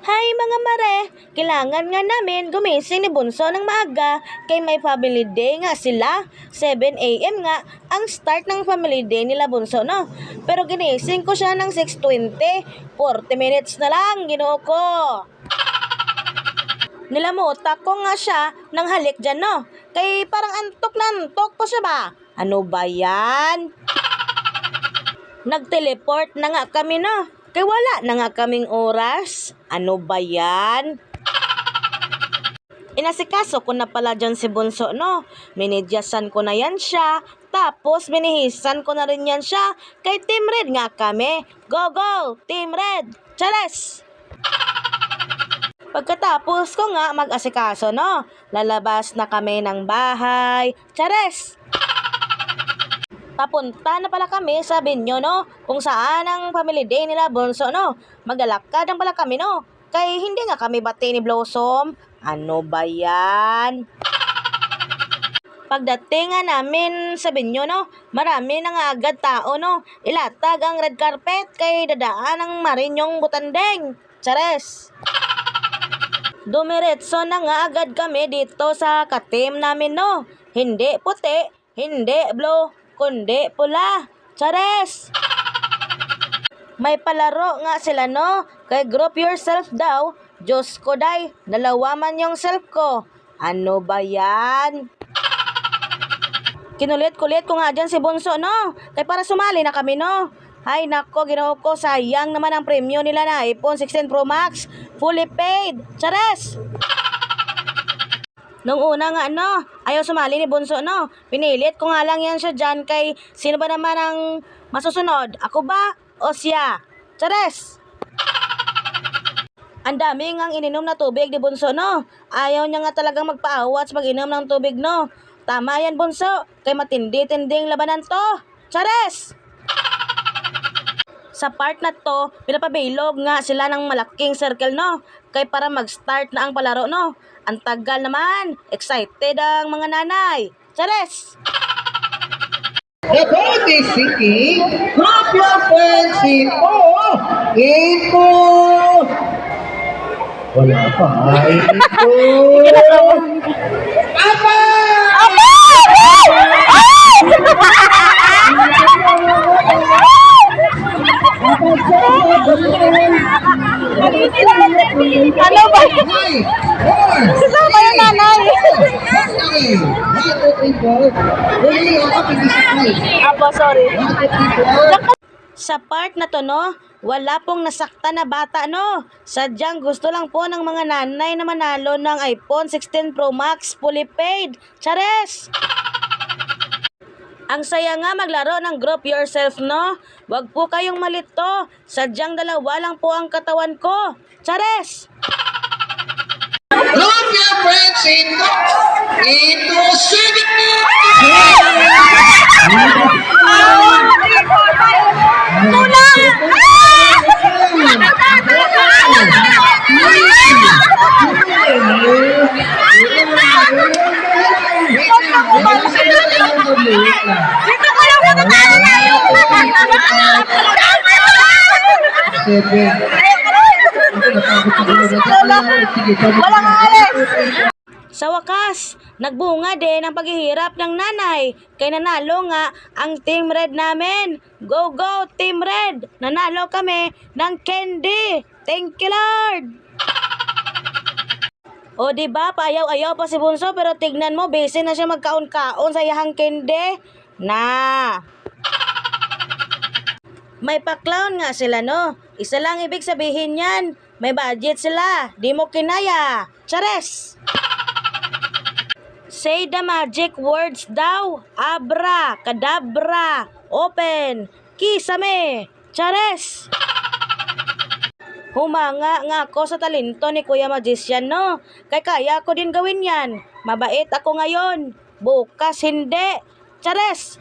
Hay mga mare, kailangan nga namin gumising ni Bunso ng maaga kay may family day nga sila. 7 a.m. nga ang start ng family day nila Bunso, no? Pero ginising ko siya ng 6:20, 40 minutes na lang, Ginoo ko. Nilamutak ko nga siya ng halik dyan, no? Kay parang antok na antok po siya ba? Ano ba yan? Nag-teleport na nga kami, no? Kay wala na nga kaming oras. Ano ba yan? Inasikaso ko na pala dyan si Bunso, no? Minidyasan ko na yan siya. Tapos binihisan ko na rin yan siya. Kay Team Red nga kami. Go, go! Team Red! Chares! Pagkatapos ko nga mag-asikaso, no? Lalabas na kami ng bahay. Chares! Papunta na pala kami sa Binyo, no? Kung saan ang family day nila Bunso, no? Maglalakad ang pala kami, no? Kay hindi nga kami bati ni Blossom. Ano ba yan? Pagdating nga namin sa Binyo, no? Marami na nga agad tao, no? Ilatag ang red carpet kay dadaan ang Marinyong Butandeng. Chares! Dumiretso na nga agad kami dito sa katim namin, no? Hindi puti, hindi blue, kundi pula. Chares! May palaro nga sila, no? Kay group yourself daw. Diyos ko day, dalawa man yung self ko. Ano ba yan? Kinulit-kulit ko nga dyan si Bunso, no? Kay para sumali na kami, no? Ay nako, Ginoo ko, sayang naman ang premyo nila na iPhone 16 Pro Max. Fully paid. Chares! Nung una nga, no, ayaw sumali ni Bunso, no. Pinilit ko nga lang yan siya dyan kay sino ba naman ang masusunod? Ako ba o siya? Chares! Ang dami ngang ininom na tubig ni Bunso, no. Ayaw niya nga talagang magpaawat sa pag-inom ng tubig, no. Tama yan, Bunso. Kay matindi-tinding labanan to. Chares! Sa part na to, pinapabilog nga sila ng malaking circle, no? Kay para mag-start na ang palaro, no? Ang tagal naman. Excited ang mga nanay. Chares! The code is City. Group your friends in Info. Wala pa. Info. Apa! Ano ba? Sasama yung nanay. Apo, sorry. Sa part na to, no, wala pong nasakta na bata, no. Sadyang gusto lang po ng mga nanay na manalo ng iPhone 16 Pro Max fully paid. Chares! Ang saya nga maglaro ng group yourself, no? Wag po kayong malito. Sadyang dalawa lang po ang katawan ko. Chares! Group your friends into City. Dito ko lang muna Walang alis! Sa wakas, nagbunga din ang paghihirap ng nanay. Kay nanalo nga ang Team Red namin. Go, go, Team Red! Nanalo kami ng candy. Thank you, Lord! O diba, paayaw-ayaw pa si Bunso pero tignan mo, busy na siya magkaon-kaon sa iyahang candy. Na! May pa-clown nga sila, no? Isa lang ibig sabihin yan. May budget sila. Di mo kinaya. Chares! Say the magic words daw. Abra, kadabra, open, kisame. Chares! Humanga nga ako sa talento ni Kuya Magician, no? Kay kaya ko din gawin yan. Mabait ako ngayon. Bukas hindi. Chares!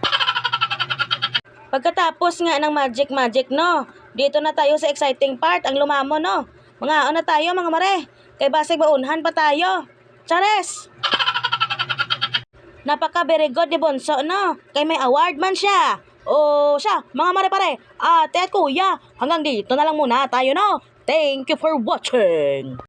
Pagkatapos nga ng magic, no? Dito na tayo sa exciting part, ang lumamo, no? Mga na tayo, mga mare. Kay basig baunhan pa tayo. Chares! Napaka very good ni Bunso, no? Kay may award man siya. O siya, mga mare pare, ate at kuya, hanggang dito na lang muna tayo, no? Thank you for watching!